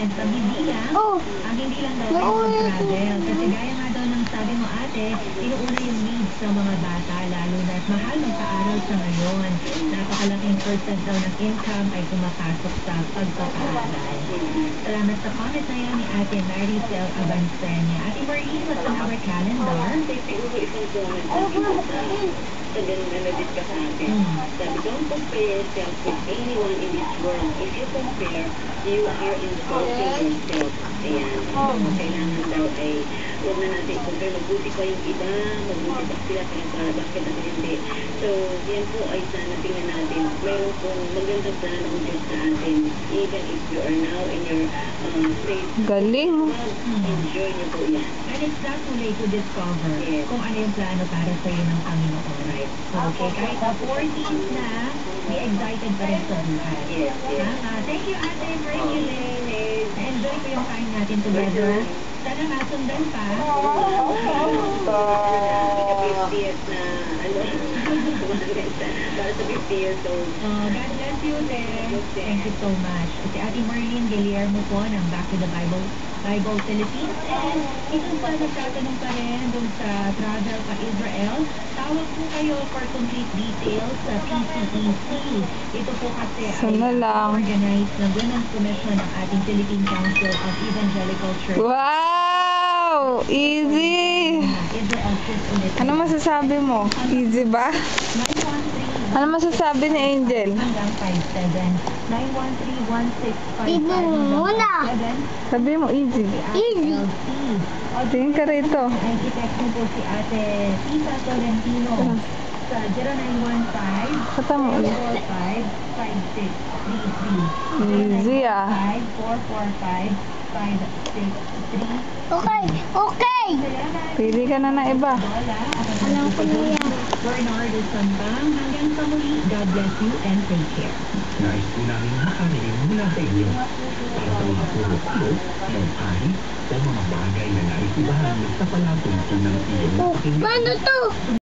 at pagbibilang, ang hindi lang daw ay travel. Kasi gaya nga daw ng sabi mo ate, inuuna yung needs ng mga bata, lalo na mahal magpaaral sa ngayon. Napakalaking percent daw ng income ay pumapasok sa pagpapaaral. Salamat sa comment na yan ni Ate Maricel Abansenia. Ate Marie, what's on our calendar? So then nanonood ka sa atin. Sabi, don't compare yourself with anyone in this world. If you compare, you are insulting yourself. Ayan. Kailangan daw ay huwag na natin compare. Mabuti pa yung iba, mabuti pa sila kaya bakit natin hindi. So, yan po ay sana tingnan natin. Mayroon pong magandang plano ng Diyos sa atin. Even if you are now in your place. Galing. Enjoy niyo po yan. And it's not too late to discover kung ano yung plano para sa iyo ng Panginoon. Right? So, okay, kahit na 14 na, be excited pa rin sa buhay. Yes. Thank you, Ate Marie. Na-enjoy ko yung kain natin together. Sana masundan pa. Ika-50th na, para sa 50 years old. God bless you, Te. Thank you so much. Si Ate Marlene Guillermo po ng Back to the Bible Philippines. And ito pa, nagtatanong pa rin dun sa travel pa Israel. Tawag po kayo for complete details sa PCEC. Ito po kasi ay organized ng Women's Commission ng ating Philippine Council of Evangelical Church. Wow! Easy! Ano masasabi mo? Easy ba? Ano masasabi ni Angel? Hanggang 57 913-1655. Sabi mo easy. Easy. Tingin ka rito. Ay, i-text mo po si Ate Tita Tolentino sa 0915 Kata mo ulit. 445-5633. Easy 445-5633. Okay. Pili ka na ng iba. Alam ko na yan. Bernardo Sambang, hanggang sa muli, God bless you and take care. Nais po namin makarinig mula sa inyo para sa mga puro-puro, mensahe o mga bagay na nais ibahagi sa palatuntunan ng iyong Paano to?